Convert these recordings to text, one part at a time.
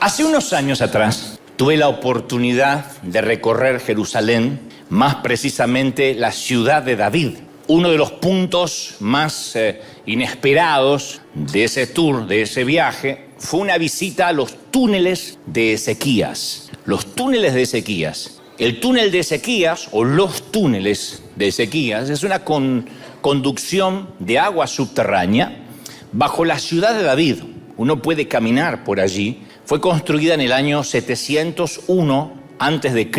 Hace unos años atrás tuve la oportunidad de recorrer Jerusalén, más precisamente la ciudad de David. Uno de los puntos más inesperados de ese tour, de ese viaje, fue una visita a los túneles de Ezequías. Los túneles de Ezequías. El túnel de Ezequías, o los túneles de Ezequías, es una conducción de agua subterránea bajo la ciudad de David. Uno puede caminar por allí. Fue construida en el año 701 a.C.,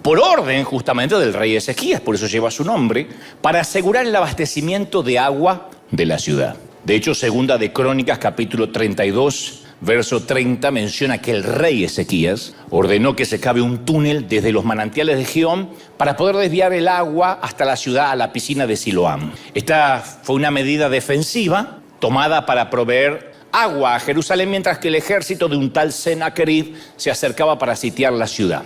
por orden justamente del rey Ezequías, por eso lleva su nombre, para asegurar el abastecimiento de agua de la ciudad. De hecho, segunda de Crónicas, capítulo 32, verso 30, menciona que el rey Ezequías ordenó que se cabe un túnel desde los manantiales de Gihón para poder desviar el agua hasta la ciudad, a la piscina de Siloam. Esta fue una medida defensiva tomada para proveer agua a Jerusalén, mientras que el ejército de un tal Sennacherib se acercaba para sitiar la ciudad.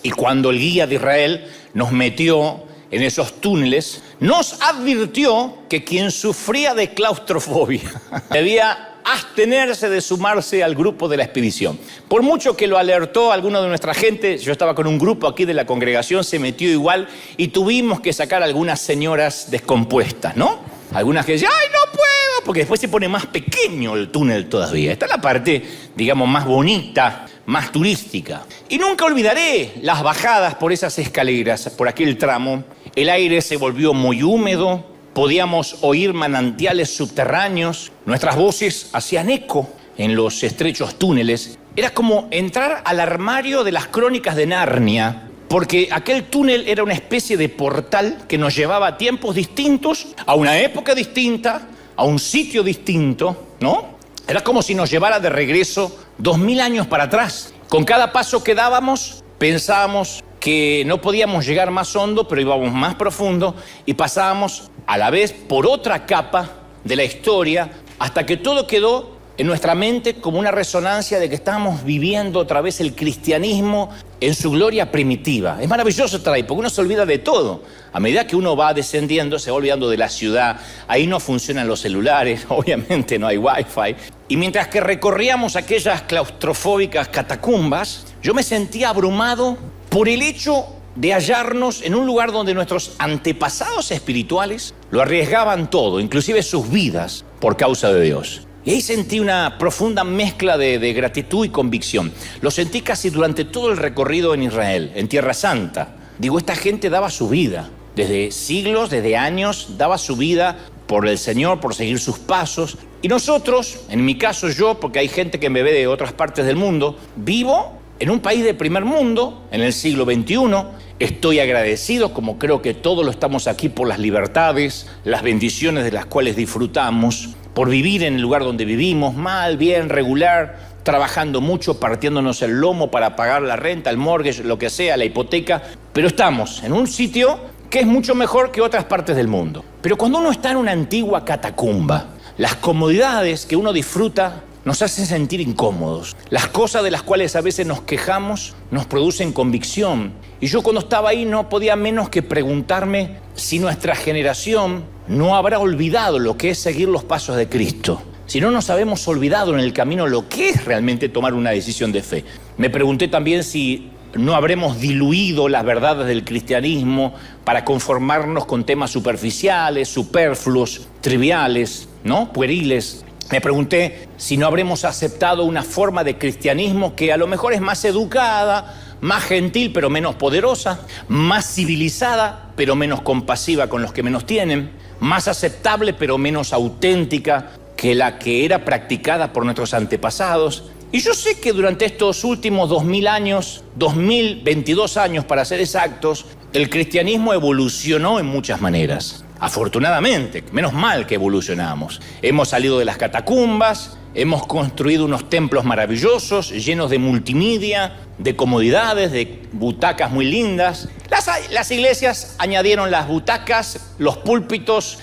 Y cuando el guía de Israel nos metió en esos túneles, nos advirtió que quien sufría de claustrofobia debía abstenerse de sumarse al grupo de la expedición. Por mucho que lo alertó alguno de nuestra gente, yo estaba con un grupo aquí de la congregación, se metió igual y tuvimos que sacar a algunas señoras descompuestas, ¿no? Algunas que decían, ¡ay, no puedo! Porque después se pone más pequeño el túnel todavía. Esta es la parte, digamos, más bonita, más turística. Y nunca olvidaré las bajadas por esas escaleras, por aquel tramo. El aire se volvió muy húmedo, podíamos oír manantiales subterráneos, nuestras voces hacían eco en los estrechos túneles. Era como entrar al armario de las crónicas de Narnia, porque aquel túnel era una especie de portal que nos llevaba a tiempos distintos, a una época distinta, a un sitio distinto, ¿no? Era como si nos llevara de regreso 2000 años para atrás. Con cada paso que dábamos, pensábamos que no podíamos llegar más hondo, pero íbamos más profundo y pasábamos a la vez por otra capa de la historia hasta que todo quedó en nuestra mente como una resonancia de que estábamos viviendo otra vez el cristianismo en su gloria primitiva. Es maravilloso estar ahí, porque uno se olvida de todo. A medida que uno va descendiendo, se va olvidando de la ciudad. Ahí no funcionan los celulares, obviamente no hay wifi. Y mientras que recorríamos aquellas claustrofóbicas catacumbas, yo me sentía abrumado por el hecho de hallarnos en un lugar donde nuestros antepasados espirituales lo arriesgaban todo, inclusive sus vidas, por causa de Dios. Y ahí sentí una profunda mezcla de gratitud y convicción. Lo sentí casi durante todo el recorrido en Israel, en Tierra Santa. Digo, esta gente daba su vida, desde siglos, desde años, daba su vida por el Señor, por seguir sus pasos. Y nosotros, en mi caso yo, porque hay gente que me ve de otras partes del mundo, vivo en un país de primer mundo, en el siglo XXI. Estoy agradecido, como creo que todos lo estamos aquí, por las libertades, las bendiciones de las cuales disfrutamos, por vivir en el lugar donde vivimos, mal, bien, regular, trabajando mucho, partiéndonos el lomo para pagar la renta, el mortgage, lo que sea, la hipoteca. Pero estamos en un sitio que es mucho mejor que otras partes del mundo. Pero cuando uno está en una antigua catacumba, las comodidades que uno disfruta nos hacen sentir incómodos. Las cosas de las cuales a veces nos quejamos nos producen convicción. Y yo cuando estaba ahí no podía menos que preguntarme si nuestra generación no habrá olvidado lo que es seguir los pasos de Cristo. Si no nos habemos olvidado en el camino lo que es realmente tomar una decisión de fe. Me pregunté también si no habremos diluido las verdades del cristianismo para conformarnos con temas superficiales, superfluos, triviales, ¿no? Pueriles. Me pregunté si no habremos aceptado una forma de cristianismo que a lo mejor es más educada, más gentil pero menos poderosa, más civilizada pero menos compasiva con los que menos tienen, más aceptable pero menos auténtica que la que era practicada por nuestros antepasados. Y yo sé que durante estos últimos 2000 años, 2022 años para ser exactos, el cristianismo evolucionó en muchas maneras. Afortunadamente, menos mal que evolucionamos. Hemos salido de las catacumbas, hemos construido unos templos maravillosos, llenos de multimedia, de comodidades, de butacas muy lindas. Las iglesias añadieron las butacas, los púlpitos,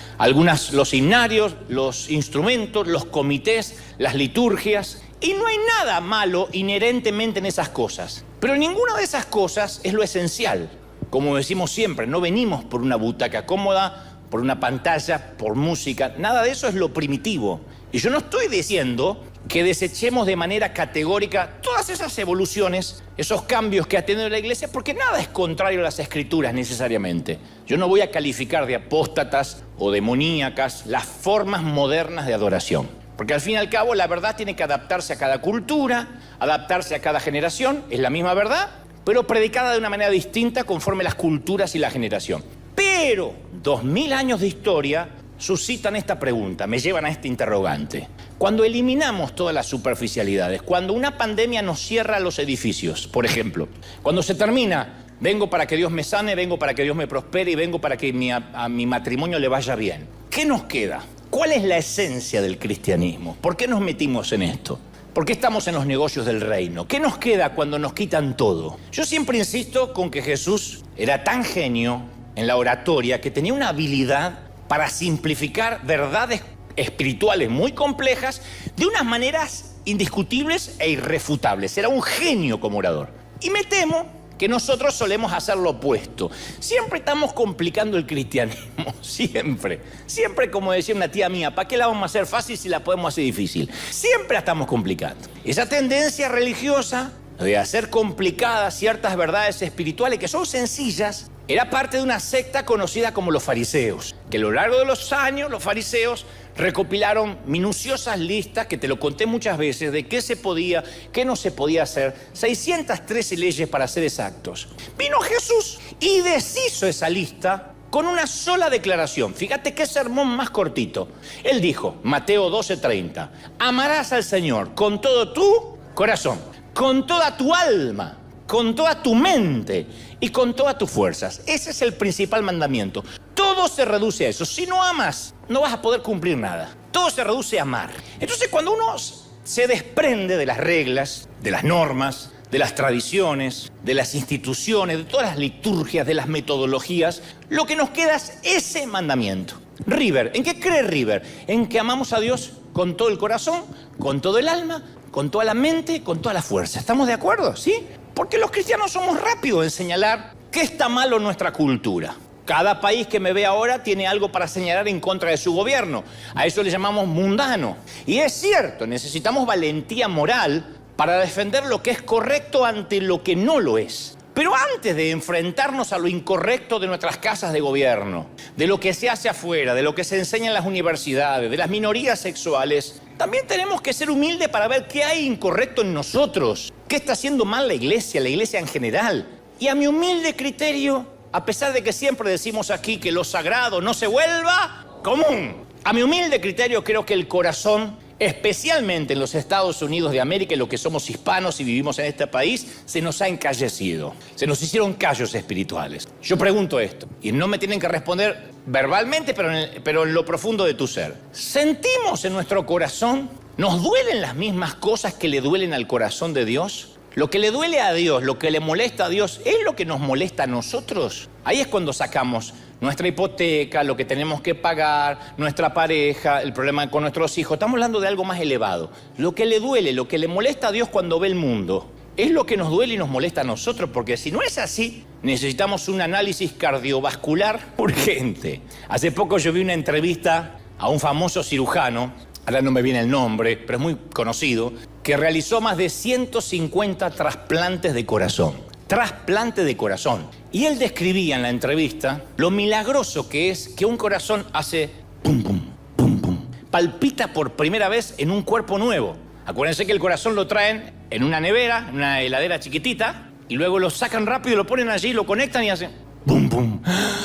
los himnarios, los instrumentos, los comités, las liturgias. Y no hay nada malo inherentemente en esas cosas. Pero ninguna de esas cosas es lo esencial. Como decimos siempre, no venimos por una butaca cómoda, por una pantalla, por música. Nada de eso es lo primitivo. Y yo no estoy diciendo que desechemos de manera categórica todas esas evoluciones, esos cambios que ha tenido la Iglesia, porque nada es contrario a las Escrituras necesariamente. Yo no voy a calificar de apóstatas o demoníacas las formas modernas de adoración, porque al fin y al cabo la verdad tiene que adaptarse a cada cultura, adaptarse a cada generación, es la misma verdad, pero predicada de una manera distinta conforme las culturas y la generación. Pero 2000 años de historia suscitan esta pregunta, me llevan a este interrogante. Cuando eliminamos todas las superficialidades, cuando una pandemia nos cierra los edificios, por ejemplo, cuando se termina, vengo para que Dios me sane, vengo para que Dios me prospere y vengo para que a mi matrimonio le vaya bien, ¿qué nos queda? ¿Cuál es la esencia del cristianismo? ¿Por qué nos metimos en esto? ¿Por qué estamos en los negocios del reino? ¿Qué nos queda cuando nos quitan todo? Yo siempre insisto con que Jesús era tan genio en la oratoria que tenía una habilidad para simplificar verdades espirituales muy complejas de unas maneras indiscutibles e irrefutables. Era un genio como orador. Y me temo que nosotros solemos hacer lo opuesto. Siempre estamos complicando el cristianismo, siempre. Siempre, como decía una tía mía, ¿para qué la vamos a hacer fácil si la podemos hacer difícil? Siempre la estamos complicando. Esa tendencia religiosa de hacer complicadas ciertas verdades espirituales que son sencillas, era parte de una secta conocida como los fariseos, que a lo largo de los años los fariseos recopilaron minuciosas listas, que te lo conté muchas veces, de qué se podía, qué no se podía hacer, 613 leyes para ser exactos. Vino Jesús y deshizo esa lista con una sola declaración. Fíjate qué sermón más cortito. Él dijo, Mateo 12:30, amarás al Señor con todo tu corazón, con toda tu alma, con toda tu mente y con todas tus fuerzas. Ese es el principal mandamiento. Todo se reduce a eso. Si no amas, no vas a poder cumplir nada. Todo se reduce a amar. Entonces, cuando uno se desprende de las reglas, de las normas, de las tradiciones, de las instituciones, de todas las liturgias, de las metodologías, lo que nos queda es ese mandamiento. River, ¿en qué cree River? En que amamos a Dios con todo el corazón, con todo el alma, con toda la mente, con toda la fuerza. ¿Estamos de acuerdo? ¿Sí? Porque los cristianos somos rápidos en señalar qué está malo en nuestra cultura. Cada país que me ve ahora tiene algo para señalar en contra de su gobierno. A eso le llamamos mundano. Y es cierto, necesitamos valentía moral para defender lo que es correcto ante lo que no lo es. Pero antes de enfrentarnos a lo incorrecto de nuestras casas de gobierno, de lo que se hace afuera, de lo que se enseña en las universidades, de las minorías sexuales, también tenemos que ser humildes para ver qué hay incorrecto en nosotros, qué está haciendo mal la iglesia en general. Y a mi humilde criterio, a pesar de que siempre decimos aquí que lo sagrado no se vuelva común, a mi humilde criterio creo que el corazón, especialmente en los Estados Unidos de América, y los que somos hispanos y vivimos en este país, se nos ha encallecido. Se nos hicieron callos espirituales. Yo pregunto esto, y no me tienen que responder verbalmente, pero en lo profundo de tu ser. ¿Sentimos en nuestro corazón, nos duelen las mismas cosas que le duelen al corazón de Dios? Lo que le duele a Dios, lo que le molesta a Dios, ¿es lo que nos molesta a nosotros? Ahí es cuando sacamos nuestra hipoteca, lo que tenemos que pagar, nuestra pareja, el problema con nuestros hijos. Estamos hablando de algo más elevado. Lo que le duele, lo que le molesta a Dios cuando ve el mundo, es lo que nos duele y nos molesta a nosotros, porque si no es así, necesitamos un análisis cardiovascular urgente. Hace poco yo vi una entrevista a un famoso cirujano, ahora no me viene el nombre, pero es muy conocido, que realizó más de 150 trasplantes de corazón. Trasplante de corazón. Y él describía en la entrevista lo milagroso que es que un corazón hace pum, pum, pum, pum. Palpita por primera vez en un cuerpo nuevo. Acuérdense que el corazón lo traen en una nevera, en una heladera chiquitita, y luego lo sacan rápido, lo ponen allí, lo conectan y hacen pum, pum.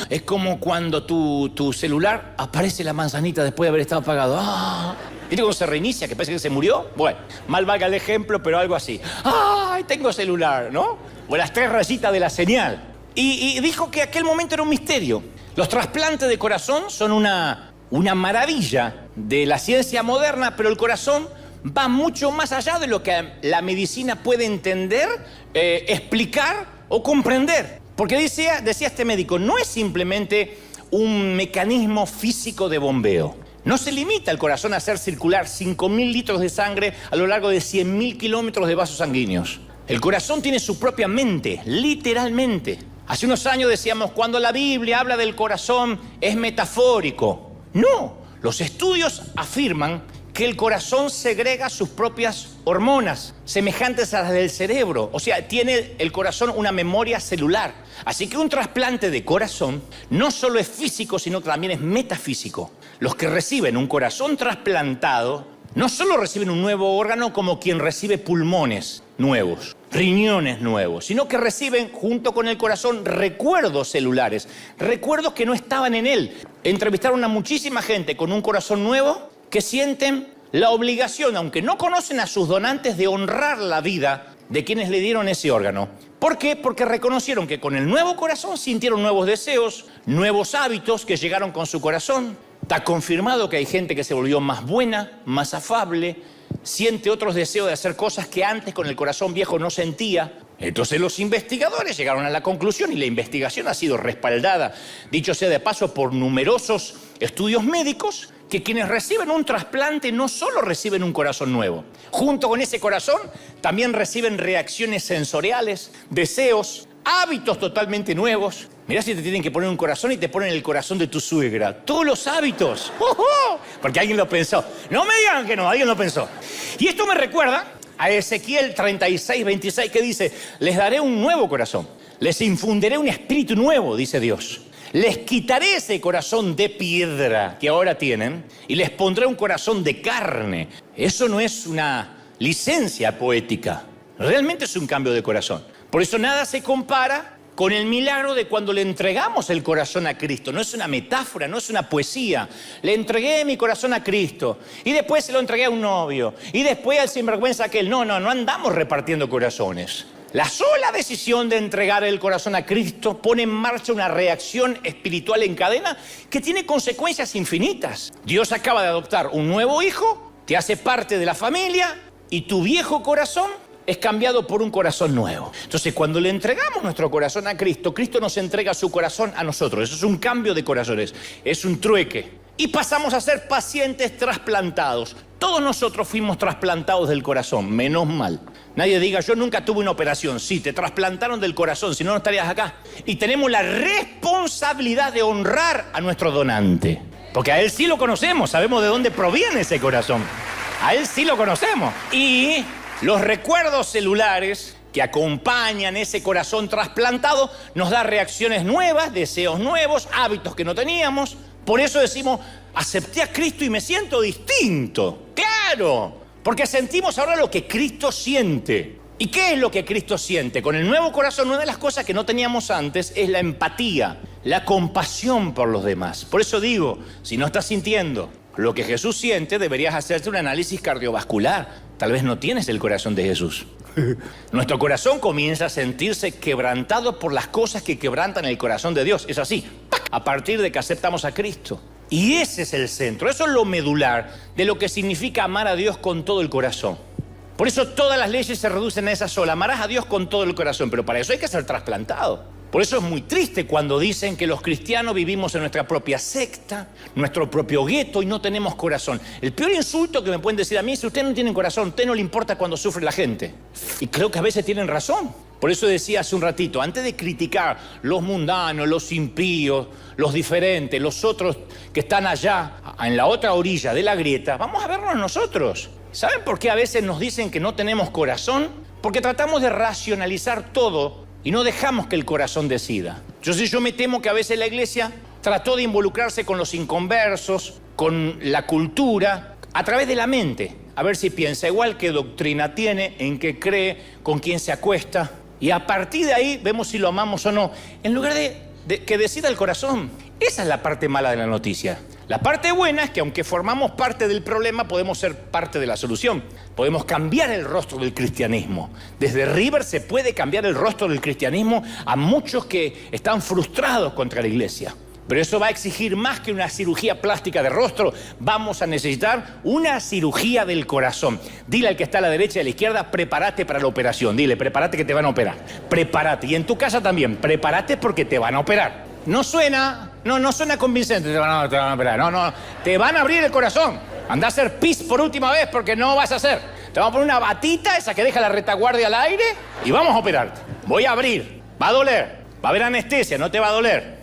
Es como cuando tu celular aparece la manzanita después de haber estado apagado. ¡Ah! ¿Viste cómo se reinicia? Que parece que se murió. Bueno, mal valga el ejemplo, pero algo así. ¡Ay, tengo celular! ¿No? O las 3 rayitas de la señal. Y dijo que aquel momento era un misterio. Los trasplantes de corazón son una maravilla de la ciencia moderna, pero el corazón va mucho más allá de lo que la medicina puede entender, explicar o comprender. Porque decía este médico, no es simplemente un mecanismo físico de bombeo. No se limita el corazón a hacer circular 5.000 litros de sangre a lo largo de 100.000 kilómetros de vasos sanguíneos. El corazón tiene su propia mente, literalmente. Hace unos años decíamos, cuando la Biblia habla del corazón es metafórico. No, los estudios afirman que el corazón segrega sus propias hormonas, semejantes a las del cerebro. O sea, tiene el corazón una memoria celular. Así que un trasplante de corazón no solo es físico, sino que también es metafísico. Los que reciben un corazón trasplantado no solo reciben un nuevo órgano como quien recibe pulmones nuevos, riñones nuevos, sino que reciben junto con el corazón recuerdos celulares, recuerdos que no estaban en él. Entrevistaron a muchísima gente con un corazón nuevo que sienten la obligación, aunque no conocen a sus donantes, de honrar la vida de quienes le dieron ese órgano. ¿Por qué? Porque reconocieron que con el nuevo corazón sintieron nuevos deseos, nuevos hábitos que llegaron con su corazón. Está confirmado que hay gente que se volvió más buena, más afable, siente otros deseos de hacer cosas que antes con el corazón viejo no sentía. Entonces los investigadores llegaron a la conclusión, y la investigación ha sido respaldada, dicho sea de paso, por numerosos estudios médicos, que quienes reciben un trasplante no solo reciben un corazón nuevo, junto con ese corazón también reciben reacciones sensoriales, deseos, hábitos totalmente nuevos. Mirá si te tienen que poner un corazón y te ponen el corazón de tu suegra. Todos los hábitos. Porque alguien lo pensó. No me digan que no, alguien lo pensó. Y esto me recuerda a Ezequiel 36:26, que dice: les daré un nuevo corazón, les infundiré un espíritu nuevo, dice Dios. Les quitaré ese corazón de piedra que ahora tienen y les pondré un corazón de carne. Eso no es una licencia poética, realmente es un cambio de corazón. Por eso nada se compara con el milagro de cuando le entregamos el corazón a Cristo. No es una metáfora, no es una poesía. Le entregué mi corazón a Cristo y después se lo entregué a un novio y después al sinvergüenza aquel. No andamos repartiendo corazones. La sola decisión de entregar el corazón a Cristo pone en marcha una reacción espiritual en cadena que tiene consecuencias infinitas. Dios acaba de adoptar un nuevo hijo, te hace parte de la familia y tu viejo corazón es cambiado por un corazón nuevo. Entonces, cuando le entregamos nuestro corazón a Cristo, Cristo nos entrega su corazón a nosotros. Eso es un cambio de corazones, es un trueque. Y pasamos a ser pacientes trasplantados. Todos nosotros fuimos trasplantados del corazón, menos mal. Nadie diga: yo nunca tuve una operación. Sí, te trasplantaron del corazón, si no, no estarías acá. Y tenemos la responsabilidad de honrar a nuestro donante. Porque a él sí lo conocemos, sabemos de dónde proviene ese corazón. A él sí lo conocemos. Y los recuerdos celulares que acompañan ese corazón trasplantado nos da reacciones nuevas, deseos nuevos, hábitos que no teníamos. Por eso decimos: acepté a Cristo y me siento distinto. ¡Claro! Porque sentimos ahora lo que Cristo siente. ¿Y qué es lo que Cristo siente? Con el nuevo corazón, una de las cosas que no teníamos antes es la empatía, la compasión por los demás. Por eso digo, si no estás sintiendo lo que Jesús siente, deberías hacerte un análisis cardiovascular. Tal vez no tienes el corazón de Jesús. Nuestro corazón comienza a sentirse quebrantado por las cosas que quebrantan el corazón de Dios. Es así, a partir de que aceptamos a Cristo. Y ese es el centro, eso es lo medular de lo que significa amar a Dios con todo el corazón. Por eso todas las leyes se reducen a esa sola: amarás a Dios con todo el corazón, pero para eso hay que ser trasplantado. Por eso es muy triste cuando dicen que los cristianos vivimos en nuestra propia secta, nuestro propio gueto, y no tenemos corazón. El peor insulto que me pueden decir a mí es: usted no tiene corazón, usted no le importa cuando sufre la gente. Y creo que a veces tienen razón. Por eso decía hace un ratito, antes de criticar los mundanos, los impíos, los diferentes, los otros que están allá, en la otra orilla de la grieta, vamos a vernos nosotros. ¿Saben por qué a veces nos dicen que no tenemos corazón? Porque tratamos de racionalizar todo y no dejamos que el corazón decida. Yo me temo que a veces la iglesia trató de involucrarse con los inconversos, con la cultura, a través de la mente. A ver si piensa igual, qué doctrina tiene, en qué cree, con quién se acuesta. Y a partir de ahí vemos si lo amamos o no, en lugar de que decida el corazón. Esa es la parte mala de la noticia. La parte buena es que aunque formamos parte del problema, podemos ser parte de la solución. Podemos cambiar el rostro del cristianismo. Desde River se puede cambiar el rostro del cristianismo a muchos que están frustrados contra la iglesia. Pero eso va a exigir más que una cirugía plástica de rostro. Vamos a necesitar una cirugía del corazón. Dile al que está a la derecha y a la izquierda: prepárate para la operación. Dile: prepárate que te van a operar. Prepárate. Y en tu casa también, prepárate porque te van a operar. No suena convincente, te van a operar. No, te van a abrir el corazón. Anda a hacer pis por última vez porque no vas a hacer. Te vamos a poner una batita, esa que deja la retaguardia al aire, y vamos a operarte. Voy a abrir. Va a doler. Va a haber anestesia, no te va a doler.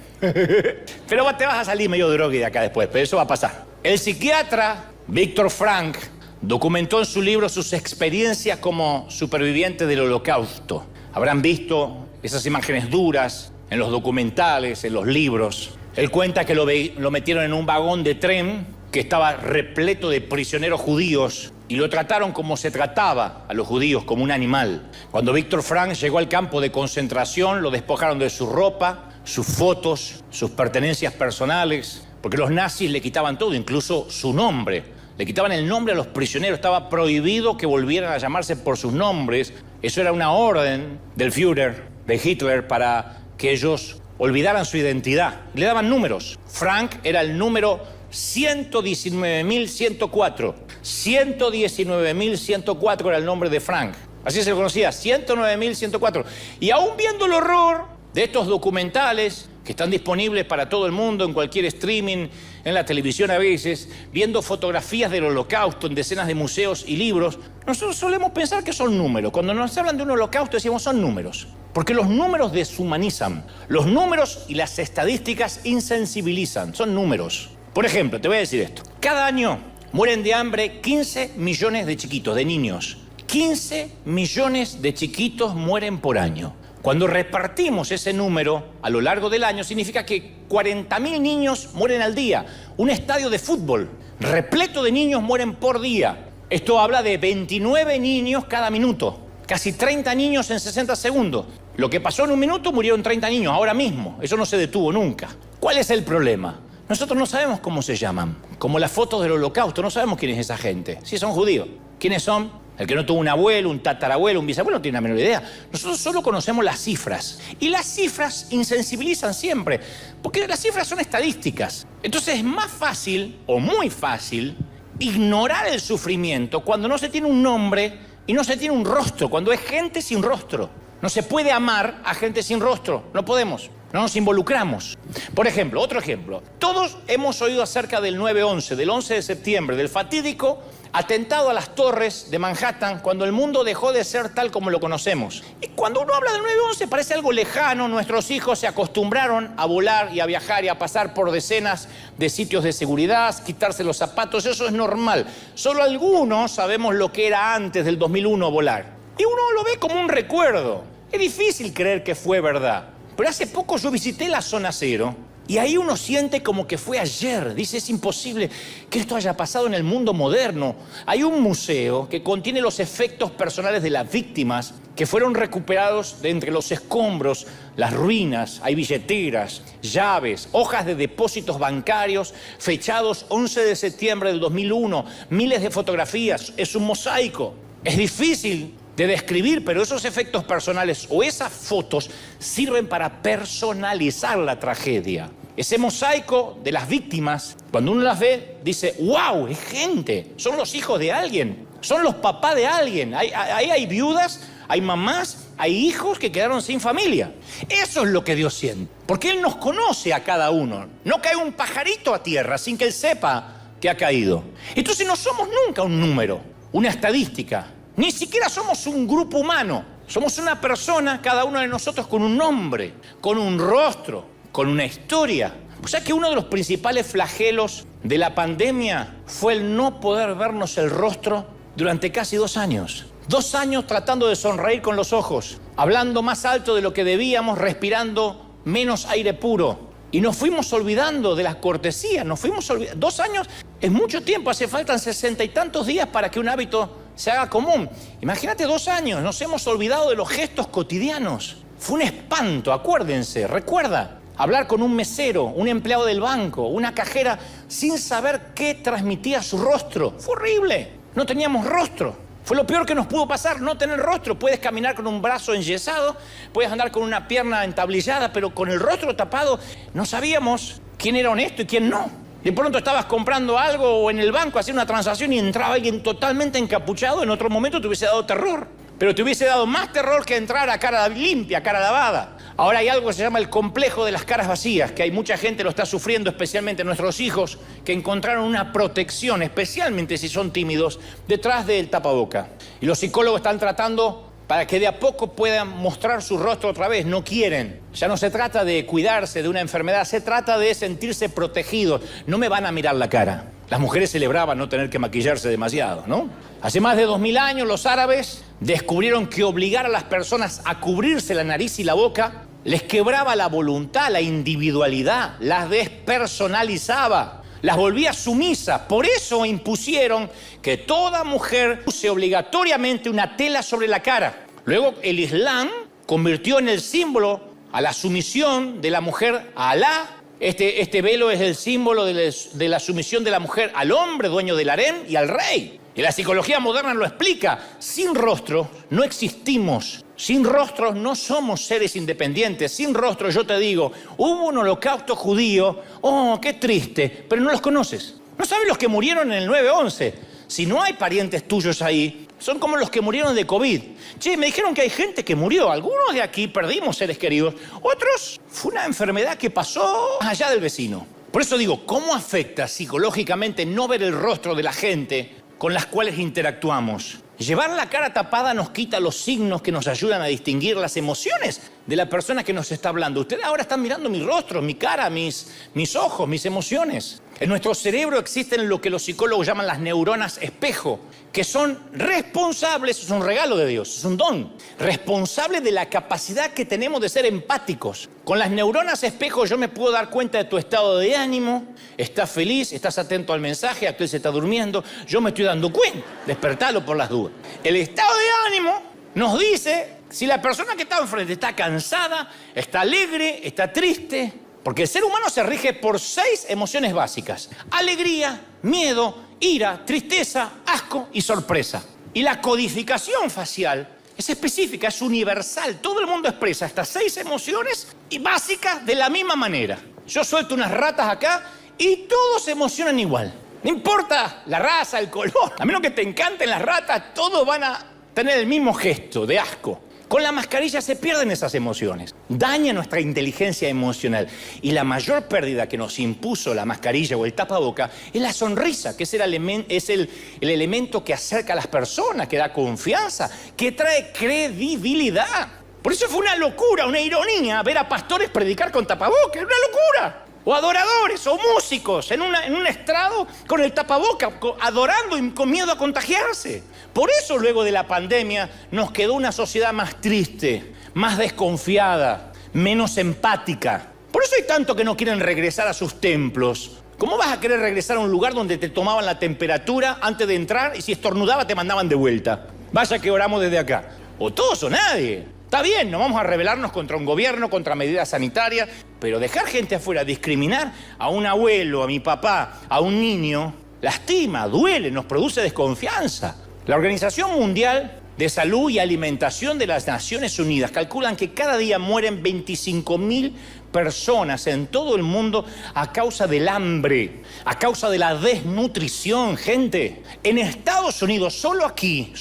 Pero te vas a salir medio drogue de acá después, pero eso va a pasar. El psiquiatra Víctor Frank documentó en su libro sus experiencias como superviviente del Holocausto. Habrán visto esas imágenes duras en los documentales, en los libros. Él cuenta que lo metieron en un vagón de tren que estaba repleto de prisioneros judíos y lo trataron como se trataba a los judíos, como un animal. Cuando Víctor Frank llegó al campo de concentración, lo despojaron de su ropa, sus fotos, sus pertenencias personales, porque los nazis le quitaban todo, incluso su nombre. Le quitaban el nombre a los prisioneros, estaba prohibido que volvieran a llamarse por sus nombres. Eso era una orden del Führer, de Hitler, para que ellos olvidaran su identidad. Le daban números. Frank era el número 119.104. 119.104 era el nombre de Frank. Así se lo conocía, 109.104. Y aún viendo el horror de estos documentales que están disponibles para todo el mundo en cualquier streaming, en la televisión a veces, viendo fotografías del Holocausto en decenas de museos y libros, nosotros solemos pensar que son números. Cuando nos hablan de un Holocausto decimos son números, porque los números deshumanizan. Los números y las estadísticas insensibilizan, son números. Por ejemplo, te voy a decir esto. Cada año mueren de hambre 15 millones de chiquitos, de niños. 15 millones de chiquitos mueren por año. Cuando repartimos ese número a lo largo del año, significa que 40.000 niños mueren al día. Un estadio de fútbol repleto de niños mueren por día. Esto habla de 29 niños cada minuto. Casi 30 niños en 60 segundos. Lo que pasó en un minuto murieron 30 niños ahora mismo. Eso no se detuvo nunca. ¿Cuál es el problema? Nosotros no sabemos cómo se llaman. Como las fotos del Holocausto, no sabemos quién es esa gente. Sí, son judíos. ¿Quiénes son? El que no tuvo un abuelo, un tatarabuelo, un bisabuelo, no tiene la menor idea. Nosotros solo conocemos las cifras. Y las cifras insensibilizan siempre, porque las cifras son estadísticas. Entonces es más fácil, o muy fácil, ignorar el sufrimiento cuando no se tiene un nombre y no se tiene un rostro, cuando es gente sin rostro. No se puede amar a gente sin rostro, no podemos. No nos involucramos. Por ejemplo, otro ejemplo. Todos hemos oído acerca del 9/11, del 11 de septiembre, del fatídico atentado a las torres de Manhattan, cuando el mundo dejó de ser tal como lo conocemos. Y cuando uno habla del 9/11 parece algo lejano. Nuestros hijos se acostumbraron a volar y a viajar y a pasar por decenas de sitios de seguridad, quitarse los zapatos, eso es normal. Solo algunos sabemos lo que era antes del 2001 volar. Y uno lo ve como un recuerdo. Es difícil creer que fue verdad. Pero hace poco yo visité la zona cero y ahí uno siente como que fue ayer. Dice, es imposible que esto haya pasado en el mundo moderno. Hay un museo que contiene los efectos personales de las víctimas que fueron recuperados de entre los escombros, las ruinas. Hay billeteras, llaves, hojas de depósitos bancarios fechados 11 de septiembre del 2001, miles de fotografías. Es un mosaico. Es difícil de describir, pero esos efectos personales o esas fotos sirven para personalizar la tragedia. Ese mosaico de las víctimas, cuando uno las ve, dice, ¡wow! Es gente, son los hijos de alguien, son los papás de alguien. Ahí hay viudas, hay mamás, hay hijos que quedaron sin familia. Eso es lo que Dios siente, porque Él nos conoce a cada uno. No cae un pajarito a tierra sin que Él sepa que ha caído. Entonces no somos nunca un número, una estadística. Ni siquiera somos un grupo humano. Somos una persona, cada uno de nosotros, con un nombre, con un rostro, con una historia. O sea que uno de los principales flagelos de la pandemia fue el no poder vernos el rostro durante casi 2 años. 2 años tratando de sonreír con los ojos, hablando más alto de lo que debíamos, respirando menos aire puro. Y nos fuimos olvidando de las cortesías, 2 años es mucho tiempo, hace falta 60 y tantos días para que un hábito se haga común. Imagínate 2 años, nos hemos olvidado de los gestos cotidianos. Fue un espanto, acuérdense, recuerda, hablar con un mesero, un empleado del banco, una cajera, sin saber qué transmitía su rostro. Fue horrible, no teníamos rostro. Fue lo peor que nos pudo pasar, no tener rostro. Puedes caminar con un brazo enyesado, puedes andar con una pierna entablillada, pero con el rostro tapado no sabíamos quién era honesto y quién no. De pronto estabas comprando algo o en el banco haciendo una transacción y entraba alguien totalmente encapuchado. En otro momento te hubiese dado terror. Pero te hubiese dado más terror que entrar a cara limpia, a cara lavada. Ahora hay algo que se llama el complejo de las caras vacías, que hay mucha gente lo está sufriendo, especialmente nuestros hijos, que encontraron una protección, especialmente si son tímidos, detrás del tapaboca. Y los psicólogos están tratando para que de a poco puedan mostrar su rostro otra vez. No quieren. Ya no se trata de cuidarse de una enfermedad, se trata de sentirse protegidos. No me van a mirar la cara. Las mujeres celebraban no tener que maquillarse demasiado, ¿no? Hace más de 2000 años los árabes descubrieron que obligar a las personas a cubrirse la nariz y la boca les quebraba la voluntad, la individualidad, las despersonalizaba, las volvía sumisas. Por eso impusieron que toda mujer use obligatoriamente una tela sobre la cara. Luego el Islam convirtió en el símbolo a la sumisión de la mujer a Alá. Este velo es el símbolo de la sumisión de la mujer al hombre, dueño del harén, y al rey. Y la psicología moderna lo explica. Sin rostro no existimos. Sin rostro no somos seres independientes. Sin rostro, yo te digo, hubo un holocausto judío. Oh, qué triste. Pero no los conoces. No sabes los que murieron en el 9/11. Si no hay parientes tuyos ahí, son como los que murieron de COVID. Che, me dijeron que hay gente que murió. Algunos de aquí perdimos seres queridos. Otros, fue una enfermedad que pasó allá del vecino. Por eso digo, ¿cómo afecta psicológicamente no ver el rostro de la gente con las cuales interactuamos? Llevar la cara tapada nos quita los signos que nos ayudan a distinguir las emociones de la persona que nos está hablando. Ustedes ahora están mirando mi rostro, mi cara, mis ojos, mis emociones. En nuestro cerebro existen lo que los psicólogos llaman las neuronas espejo, que son responsables, es un regalo de Dios, es un don, responsable de la capacidad que tenemos de ser empáticos. Con las neuronas espejo yo me puedo dar cuenta de tu estado de ánimo, estás feliz, estás atento al mensaje, aquel se está durmiendo, yo me estoy dando cuenta, despertalo por las dudas. El estado de ánimo nos dice si la persona que está enfrente está cansada, está alegre, está triste, porque el ser humano se rige por 6 emociones básicas: alegría, miedo, ira, tristeza, asco y sorpresa. Y la codificación facial es específica, es universal. Todo el mundo expresa estas 6 emociones y básicas de la misma manera. Yo suelto unas ratas acá y todos se emocionan igual. No importa la raza, el color. A menos que te encanten las ratas, todos van a tener el mismo gesto de asco. Con la mascarilla se pierden esas emociones, daña nuestra inteligencia emocional. Y la mayor pérdida que nos impuso la mascarilla o el tapaboca es la sonrisa, que es el elemento que acerca a las personas, que da confianza, que trae credibilidad. Por eso fue una locura, una ironía ver a pastores predicar con tapabocas, una locura. O adoradores, o músicos en un estrado con el tapaboca, adorando y con miedo a contagiarse. Por eso luego de la pandemia nos quedó una sociedad más triste, más desconfiada, menos empática. Por eso hay tanto que no quieren regresar a sus templos. ¿Cómo vas a querer regresar a un lugar donde te tomaban la temperatura antes de entrar y si estornudaba te mandaban de vuelta? Vaya que oramos desde acá. O todos o nadie. Está bien, no vamos a rebelarnos contra un gobierno, contra medidas sanitarias, pero dejar gente afuera, discriminar a un abuelo, a mi papá, a un niño, lastima, duele, nos produce desconfianza. La Organización Mundial de Salud y Alimentación de las Naciones Unidas calculan que cada día mueren 25.000 personas en todo el mundo a causa del hambre, a causa de la desnutrición, gente. En Estados Unidos, solo aquí,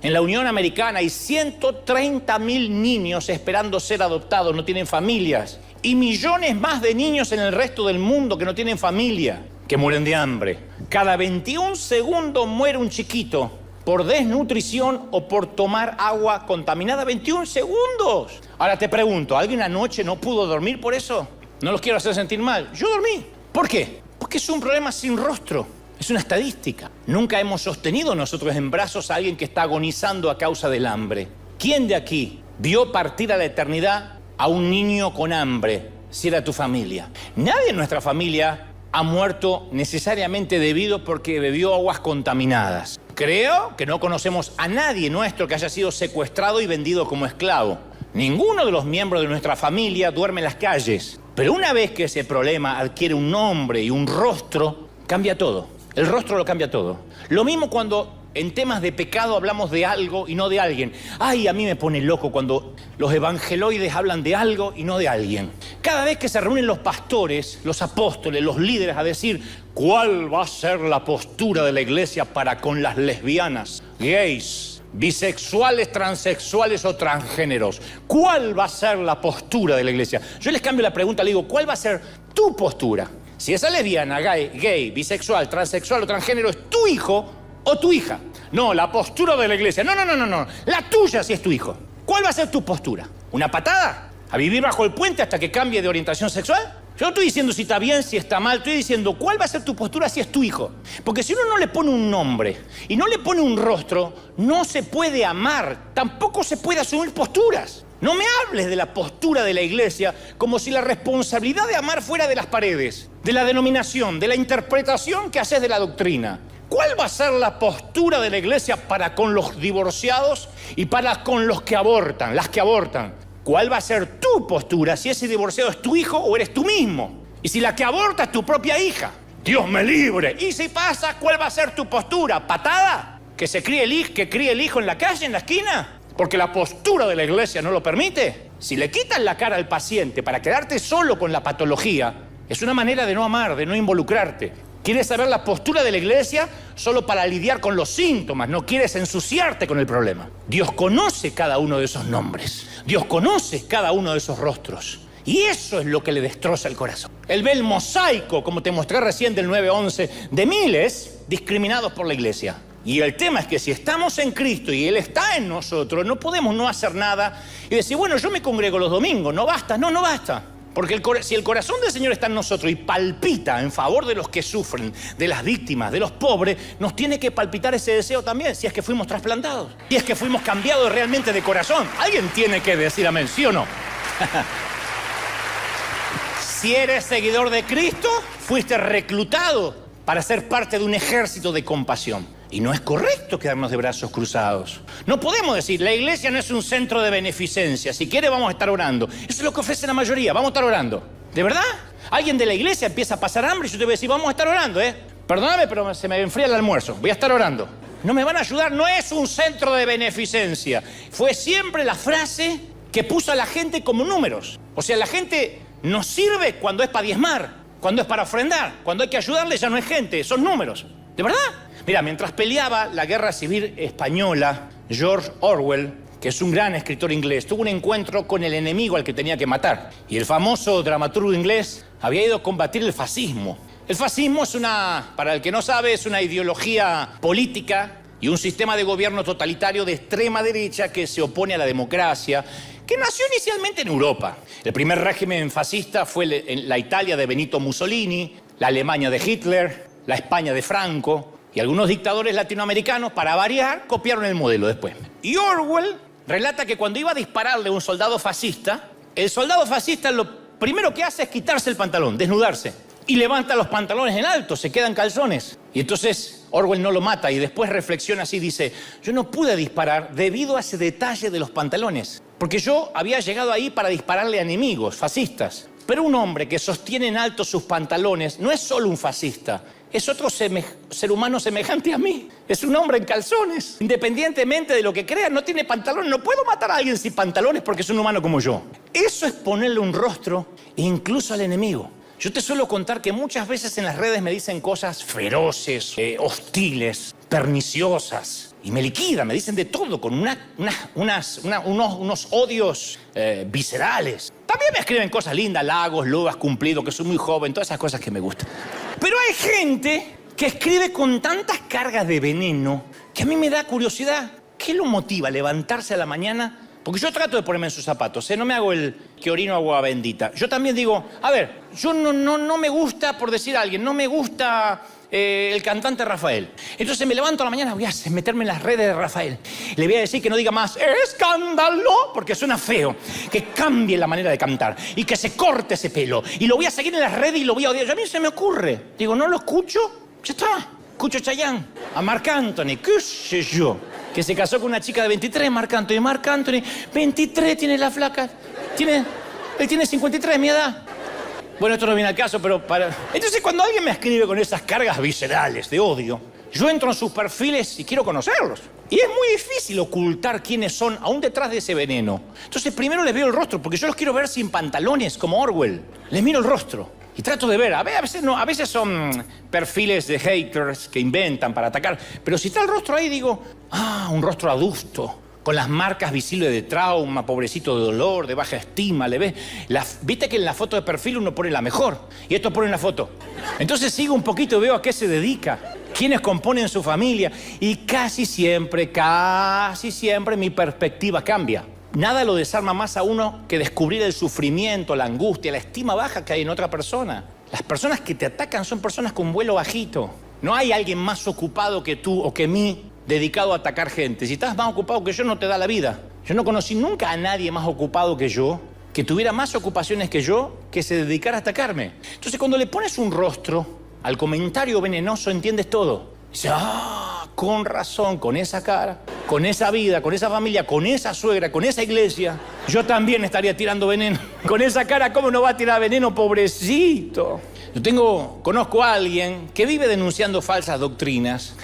en la Unión Americana hay 130.000 niños esperando ser adoptados, no tienen familias. Y millones más de niños en el resto del mundo que no tienen familia, que mueren de hambre. Cada 21 segundos muere un chiquito por desnutrición o por tomar agua contaminada. 21 segundos. Ahora te pregunto, ¿alguien anoche no pudo dormir por eso? No los quiero hacer sentir mal. Yo dormí. ¿Por qué? Porque es un problema sin rostro. Es una estadística. Nunca hemos sostenido nosotros en brazos a alguien que está agonizando a causa del hambre. ¿Quién de aquí vio partir a la eternidad a un niño con hambre, si era tu familia? Nadie en nuestra familia ha muerto necesariamente debido porque bebió aguas contaminadas. Creo que no conocemos a nadie nuestro que haya sido secuestrado y vendido como esclavo. Ninguno de los miembros de nuestra familia duerme en las calles. Pero una vez que ese problema adquiere un nombre y un rostro, cambia todo. El rostro lo cambia todo. Lo mismo cuando en temas de pecado hablamos de algo y no de alguien. Ay, a mí me pone loco cuando los evangeloides hablan de algo y no de alguien. Cada vez que se reúnen los pastores, los apóstoles, los líderes a decir ¿cuál va a ser la postura de la iglesia para con las lesbianas, gays, bisexuales, transexuales o transgéneros? ¿Cuál va a ser la postura de la iglesia? Yo les cambio la pregunta, le digo, ¿cuál va a ser tu postura? Si esa lesbiana, gay, bisexual, transexual o transgénero es tu hijo o tu hija. No, la postura de la iglesia. No. La tuya si es tu hijo. ¿Cuál va a ser tu postura? ¿Una patada? ¿A vivir bajo el puente hasta que cambie de orientación sexual? Yo no estoy diciendo si está bien, si está mal, estoy diciendo cuál va a ser tu postura si es tu hijo. Porque si uno no le pone un nombre y no le pone un rostro, no se puede amar, tampoco se puede asumir posturas. No me hables de la postura de la iglesia como si la responsabilidad de amar fuera de las paredes, de la denominación, de la interpretación que haces de la doctrina. ¿Cuál va a ser la postura de la iglesia para con los divorciados y para con los que abortan, las que abortan? ¿Cuál va a ser tu postura si ese divorciado es tu hijo o eres tú mismo? Y si la que aborta es tu propia hija, Dios me libre. Y si pasa, ¿cuál va a ser tu postura? ¿Patada? ¿Que se críe el hijo en la calle, en la esquina? Porque la postura de la iglesia no lo permite. Si le quitas la cara al paciente para quedarte solo con la patología, es una manera de no amar, de no involucrarte. Quieres saber la postura de la iglesia solo para lidiar con los síntomas, no quieres ensuciarte con el problema. Dios conoce cada uno de esos nombres, Dios conoce cada uno de esos rostros. Y eso es lo que le destroza el corazón. Él ve el mosaico, como te mostré recién del 9-11, de miles discriminados por la iglesia. Y el tema es que si estamos en Cristo y Él está en nosotros, no podemos no hacer nada y decir, bueno, yo me congrego los domingos, no basta, no basta. Porque si el corazón del Señor está en nosotros y palpita en favor de los que sufren, de las víctimas, de los pobres, nos tiene que palpitar ese deseo también, si es que fuimos trasplantados, si es que fuimos cambiados realmente de corazón. Alguien tiene que decir amén, ¿sí o no? Si eres seguidor de Cristo, fuiste reclutado para ser parte de un ejército de compasión. Y no es correcto quedarnos de brazos cruzados. No podemos decir, la iglesia no es un centro de beneficencia. Si quiere, vamos a estar orando. Eso es lo que ofrece la mayoría, vamos a estar orando. ¿De verdad? Alguien de la iglesia empieza a pasar hambre y yo te voy a decir, vamos a estar orando, Perdóname, pero se me enfría el almuerzo. Voy a estar orando. No me van a ayudar, no es un centro de beneficencia. Fue siempre la frase que puso a la gente como números. O sea, la gente nos sirve cuando es para diezmar, cuando es para ofrendar. Cuando hay que ayudarle ya no es gente, son números. ¿De verdad? Mira, mientras peleaba la Guerra Civil Española, George Orwell, que es un gran escritor inglés, tuvo un encuentro con el enemigo al que tenía que matar. Y el famoso dramaturgo inglés había ido a combatir el fascismo. El fascismo es para el que no sabe, es una ideología política y un sistema de gobierno totalitario de extrema derecha que se opone a la democracia, que nació inicialmente en Europa. El primer régimen fascista fue la Italia de Benito Mussolini, la Alemania de Hitler, la España de Franco. Y algunos dictadores latinoamericanos, para variar, copiaron el modelo después. Y Orwell relata que cuando iba a dispararle a un soldado fascista, el soldado fascista lo primero que hace es quitarse el pantalón, desnudarse. Y levanta los pantalones en alto, se quedan calzones. Y entonces Orwell no lo mata y después reflexiona así, dice, yo no pude disparar debido a ese detalle de los pantalones. Porque yo había llegado ahí para dispararle a enemigos, fascistas. Pero un hombre que sostiene en alto sus pantalones no es solo un fascista. Es otro ser humano semejante a mí. Es un hombre en calzones. Independientemente de lo que crea, no tiene pantalones. No puedo matar a alguien sin pantalones porque es un humano como yo. Eso es ponerle un rostro incluso al enemigo. Yo te suelo contar que muchas veces en las redes me dicen cosas feroces, hostiles, perniciosas. Y me liquidan, me dicen de todo, con unos odios viscerales. También me escriben cosas lindas, Lagos, lo has cumplido, que soy muy joven, todas esas cosas que me gustan. Pero hay gente que escribe con tantas cargas de veneno que a mí me da curiosidad. ¿Qué lo motiva a levantarse a la mañana? Porque yo trato de ponerme en sus zapatos, no me hago el que orino agua bendita. Yo también digo, a ver, yo no me gusta, por decir a alguien, no me gusta el cantante Rafael. Entonces me levanto a la mañana, voy a meterme en las redes de Rafael. Le voy a decir que no diga más escándalo, porque suena feo. Que cambie la manera de cantar y que se corte ese pelo. Y lo voy a seguir en las redes y lo voy a odiar. A mí se me ocurre. Digo, no lo escucho, ya está. Escucho a Chayanne, a Marc Anthony, qué sé yo. Que se casó con una chica de 23, Marc Anthony. Marc Anthony, 23 tiene la flaca. Él tiene 53, mi edad. Bueno, esto no viene al caso, pero Entonces, cuando alguien me escribe con esas cargas viscerales de odio, yo entro en sus perfiles y quiero conocerlos. Y es muy difícil ocultar quiénes son, aún detrás de ese veneno. Entonces, primero les veo el rostro, porque yo los quiero ver sin pantalones, como Orwell. Les miro el rostro. Y trato de ver, a veces no, a veces son perfiles de haters que inventan para atacar. Pero si está el rostro ahí, digo, un rostro adusto, con las marcas visibles de trauma, pobrecito de dolor, de baja estima, ¿le ves? Viste que en la foto de perfil uno pone la mejor, y esto pone en la foto. Entonces sigo un poquito y veo a qué se dedica, quiénes componen su familia, y casi siempre mi perspectiva cambia. Nada lo desarma más a uno que descubrir el sufrimiento, la angustia, la estima baja que hay en otra persona. Las personas que te atacan son personas con vuelo bajito. No hay alguien más ocupado que tú o que mí dedicado a atacar gente. Si estás más ocupado que yo, no te da la vida. Yo no conocí nunca a nadie más ocupado que yo, que tuviera más ocupaciones que yo, que se dedicara a atacarme. Entonces, cuando le pones un rostro al comentario venenoso, entiendes todo. Dice, con razón, con esa cara, con esa vida, con esa familia, con esa suegra, con esa iglesia, yo también estaría tirando veneno. Con esa cara, ¿cómo no va a tirar veneno, pobrecito? Conozco a alguien que vive denunciando falsas doctrinas.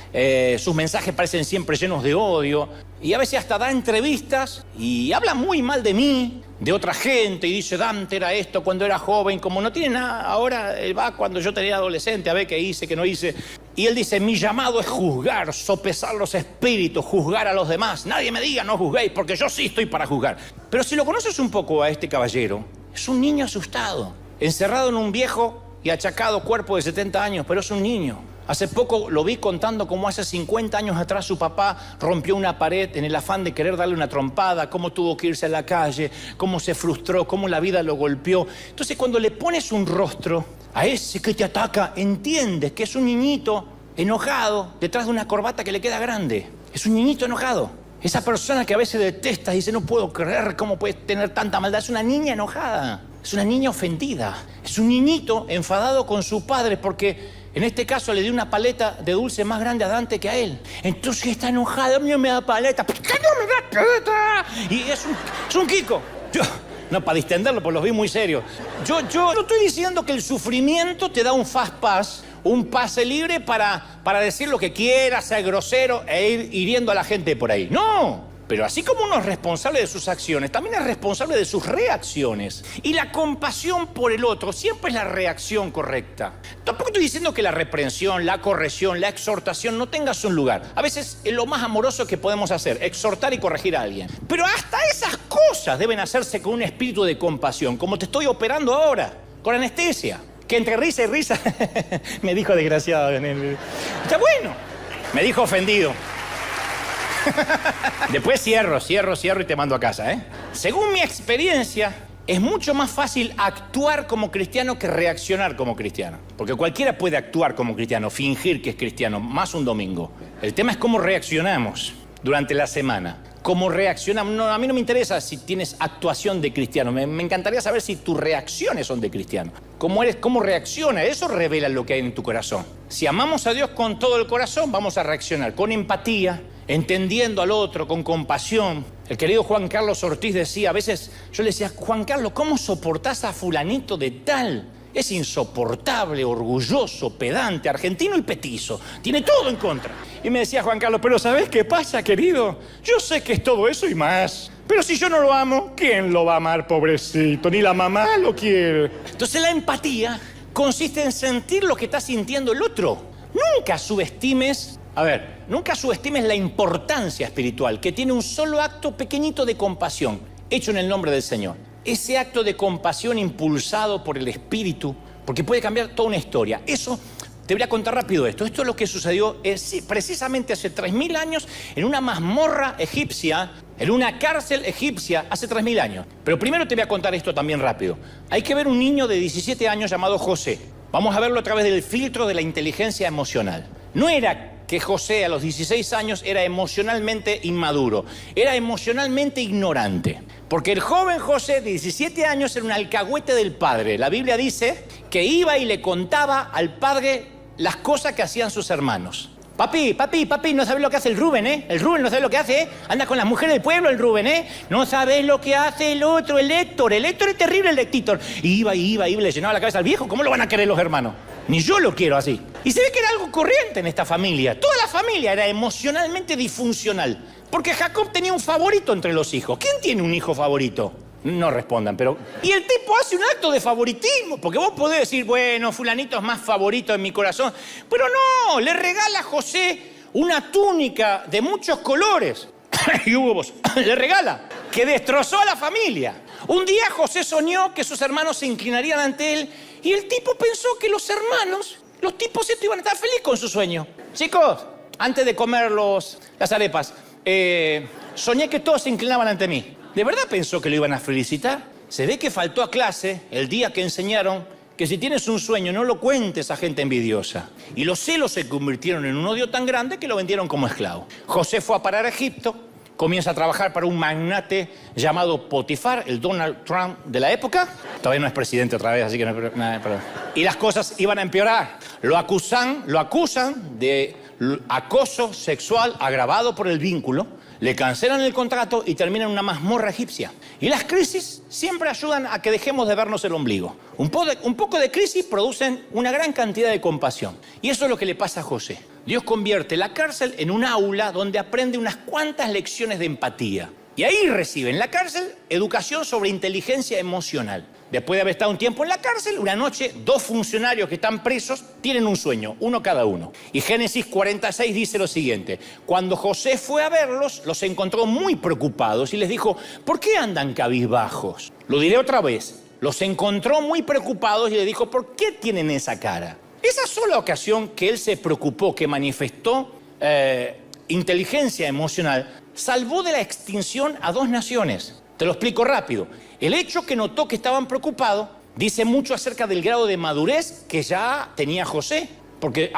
Sus mensajes parecen siempre llenos de odio. Y a veces hasta da entrevistas y habla muy mal de mí, de otra gente, y dice, Dante era esto cuando era joven, como no tiene nada, ahora él va cuando yo tenía adolescente, a ver qué hice, qué no hice. Y él dice, mi llamado es juzgar, sopesar los espíritus, juzgar a los demás. Nadie me diga no juzguéis, porque yo sí estoy para juzgar. Pero si lo conoces un poco a este caballero, es un niño asustado, encerrado en un viejo y achacado cuerpo de 70 años, pero es un niño. Hace poco lo vi contando cómo hace 50 años atrás su papá rompió una pared en el afán de querer darle una trompada, cómo tuvo que irse a la calle, cómo se frustró, cómo la vida lo golpeó. Entonces, cuando le pones un rostro a ese que te ataca, entiendes que es un niñito enojado detrás de una corbata que le queda grande. Es un niñito enojado. Esa persona que a veces detestas y dice, no puedo creer cómo puedes tener tanta maldad. Es una niña enojada, es una niña ofendida. Es un niñito enfadado con su padre porque en este caso le dio una paleta de dulce más grande a Dante que a él. Entonces está enojado, a mí no me da paleta. ¿Por qué no me da paleta? Y es un Kiko. No, para distenderlo, pues los vi muy serios. Yo no estoy diciendo que el sufrimiento te da un fast pass, un pase libre para decir lo que quieras, ser grosero e ir hiriendo a la gente por ahí. ¡No! Pero así como uno es responsable de sus acciones, también es responsable de sus reacciones. Y la compasión por el otro siempre es la reacción correcta. Tampoco estoy diciendo que la reprensión, la corrección, la exhortación no tengas un lugar. A veces es lo más amoroso que podemos hacer, exhortar y corregir a alguien. Pero hasta esas cosas deben hacerse con un espíritu de compasión, como te estoy operando ahora, con anestesia. Que entre risa y risa, me dijo desgraciado. Está bueno, me dijo ofendido. Después cierro y te mando a casa, ¿eh? Según mi experiencia, es mucho más fácil actuar como cristiano que reaccionar como cristiano. Porque cualquiera puede actuar como cristiano, fingir que es cristiano, más un domingo. El tema es cómo reaccionamos durante la semana. Cómo reaccionamos. No, a mí no me interesa si tienes actuación de cristiano. Me encantaría saber si tus reacciones son de cristiano. Cómo reacciona. Eso revela lo que hay en tu corazón. Si amamos a Dios con todo el corazón, vamos a reaccionar con empatía, entendiendo al otro, con compasión. El querido Juan Carlos Ortiz decía, a veces yo le decía, Juan Carlos, ¿cómo soportás a fulanito de tal? Es insoportable, orgulloso, pedante, argentino y petizo. Tiene todo en contra. Y me decía Juan Carlos, pero ¿sabés qué pasa, querido? Yo sé que es todo eso y más. Pero si yo no lo amo, ¿quién lo va a amar, pobrecito? Ni la mamá lo quiere. Entonces la empatía consiste en sentir lo que está sintiendo el otro. Nunca subestimes la importancia espiritual que tiene un solo acto pequeñito de compasión, hecho en el nombre del Señor. Ese acto de compasión impulsado por el Espíritu, porque puede cambiar toda una historia. Eso, te voy a contar rápido esto. Esto es lo que sucedió precisamente hace 3000 años en una mazmorra egipcia, en una cárcel egipcia, hace 3000 años. Pero primero te voy a contar esto también rápido. Hay que ver un niño de 17 años llamado José. Vamos a verlo a través del filtro de la inteligencia emocional. No era que José a los 16 años era emocionalmente inmaduro, era emocionalmente ignorante. Porque el joven José de 17 años era un alcahuete del padre. La Biblia dice que iba y le contaba al padre las cosas que hacían sus hermanos. Papi, no sabes lo que hace el Rubén, ¿eh? El Rubén no sabe lo que hace, ¿eh? Anda con las mujeres del pueblo el Rubén, ¿eh? No sabes lo que hace el otro, el Héctor. El Héctor es terrible, el Héctor. Y iba, le llenaba la cabeza al viejo. ¿Cómo lo van a querer los hermanos? Ni yo lo quiero así. Y se ve que era algo corriente en esta familia. Toda la familia era emocionalmente disfuncional. Porque Jacob tenía un favorito entre los hijos. ¿Quién tiene un hijo favorito? No respondan, pero... Y el tipo hace un acto de favoritismo, porque vos podés decir, bueno, fulanito es más favorito en mi corazón. Pero no, le regala a José una túnica de muchos colores. Y hubo vos, le regala, que destrozó a la familia. Un día José soñó que sus hermanos se inclinarían ante él y el tipo pensó que los tipos estos iban a estar felices con su sueño. Chicos, antes de comer las arepas, soñé que todos se inclinaban ante mí. ¿De verdad pensó que lo iban a felicitar? Se ve que faltó a clase el día que enseñaron que si tienes un sueño no lo cuentes a gente envidiosa. Y los celos se convirtieron en un odio tan grande que lo vendieron como esclavo. José fue a parar a Egipto, comienza a trabajar para un magnate llamado Potifar, el Donald Trump de la época. Todavía no es presidente otra vez, así que no... Perdón. Y las cosas iban a empeorar. Lo acusan de acoso sexual agravado por el vínculo. Le cancelan el contrato y termina en una mazmorra egipcia. Y las crisis siempre ayudan a que dejemos de vernos el ombligo. Un poco de crisis producen una gran cantidad de compasión. Y eso es lo que le pasa a José. Dios convierte la cárcel en un aula donde aprende unas cuantas lecciones de empatía. Y ahí recibe en la cárcel educación sobre inteligencia emocional. Después de haber estado un tiempo en la cárcel, una noche, 2 funcionarios que están presos tienen un sueño, uno cada uno. Y Génesis 46 dice lo siguiente: cuando José fue a verlos, los encontró muy preocupados y les dijo, ¿por qué andan cabizbajos? Lo diré otra vez, los encontró muy preocupados y les dijo, ¿por qué tienen esa cara? Esa sola ocasión que él se preocupó, que manifestó inteligencia emocional, salvó de la extinción a 2 naciones. Te lo explico rápido. El hecho que notó que estaban preocupados dice mucho acerca del grado de madurez que ya tenía José. Porque,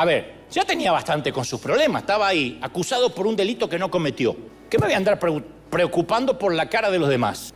ya tenía bastante con sus problemas. Estaba ahí, acusado por un delito que no cometió. ¿Qué me voy a andar preocupando por la cara de los demás?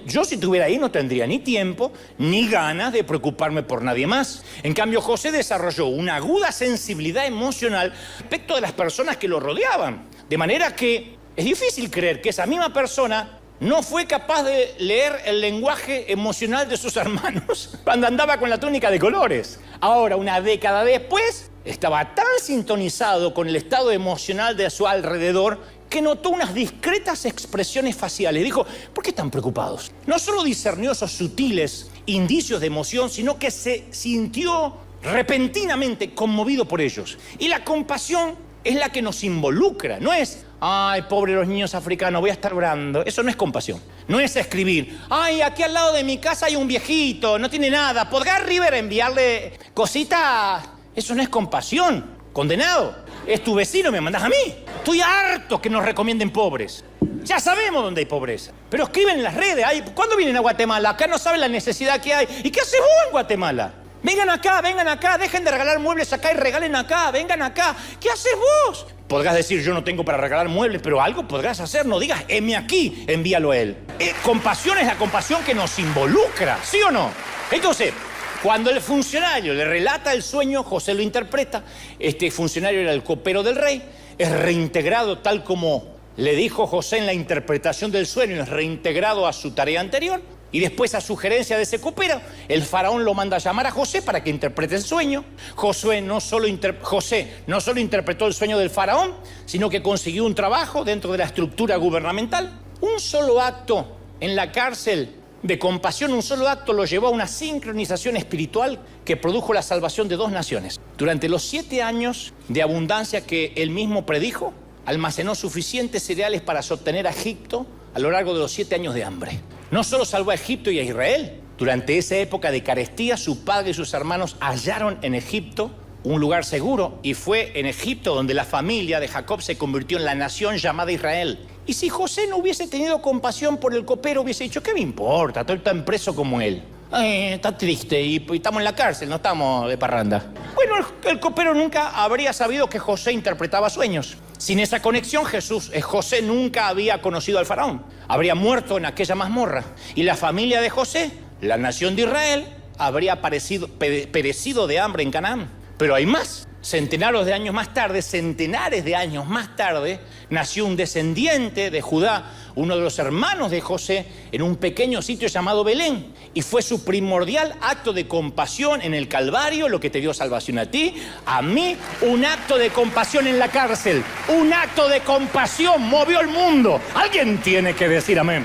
Yo si estuviera ahí no tendría ni tiempo ni ganas de preocuparme por nadie más. En cambio, José desarrolló una aguda sensibilidad emocional respecto de las personas que lo rodeaban. De manera que es difícil creer que esa misma persona no fue capaz de leer el lenguaje emocional de sus hermanos cuando andaba con la túnica de colores. Ahora, una década después, estaba tan sintonizado con el estado emocional de su alrededor que notó unas discretas expresiones faciales. Dijo, ¿por qué están preocupados? No solo discernió esos sutiles indicios de emoción, sino que se sintió repentinamente conmovido por ellos. Y la compasión es la que nos involucra, no es, ay, pobre los niños africanos, voy a estar orando. Eso no es compasión. No es escribir, ay, aquí al lado de mi casa hay un viejito, no tiene nada, ¿podrá River enviarle cositas? Eso no es compasión, condenado. Es tu vecino, me mandás a mí. Estoy harto que nos recomienden pobres. Ya sabemos dónde hay pobreza. Pero escriben en las redes, ¿cuándo vienen a Guatemala? Acá no saben la necesidad que hay. ¿Y qué haces vos en Guatemala? Vengan acá, dejen de regalar muebles acá y regalen acá, vengan acá. ¿Qué haces vos? Podrás decir, yo no tengo para regalar muebles, pero algo podrás hacer. No digas, heme aquí, envíalo a él. Compasión es la compasión que nos involucra, ¿sí o no? Entonces, cuando el funcionario le relata el sueño, José lo interpreta. Este funcionario era el copero del rey, es reintegrado tal como le dijo José en la interpretación del sueño, es reintegrado a su tarea anterior. Y después, a sugerencia de ese copero, el faraón lo manda a llamar a José para que interprete el sueño. José no solo interpretó el sueño del faraón, sino que consiguió un trabajo dentro de la estructura gubernamental. Un solo acto en la cárcel de compasión, un solo acto lo llevó a una sincronización espiritual que produjo la salvación de 2 naciones. Durante los 7 años de abundancia que él mismo predijo, almacenó suficientes cereales para sostener a Egipto a lo largo de los 7 años de hambre. No solo salvó a Egipto y a Israel. Durante esa época de carestía, su padre y sus hermanos hallaron en Egipto un lugar seguro, y fue en Egipto donde la familia de Jacob se convirtió en la nación llamada Israel. Y si José no hubiese tenido compasión por el copero, hubiese dicho, ¿qué me importa? Estoy tan preso como él. Está triste y estamos en la cárcel, no estamos de parranda. Bueno, el copero nunca habría sabido que José interpretaba sueños. Sin esa conexión, José nunca había conocido al faraón. Habría muerto en aquella mazmorra. Y la familia de José, la nación de Israel, habría perecido de hambre en Canaán. Pero hay más. Centenares de años más tarde, nació un descendiente de Judá, uno de los hermanos de José, en un pequeño sitio llamado Belén. Y fue su primordial acto de compasión en el Calvario lo que te dio salvación a ti, a mí. Un acto de compasión en la cárcel. Un acto de compasión movió el mundo. Alguien tiene que decir amén.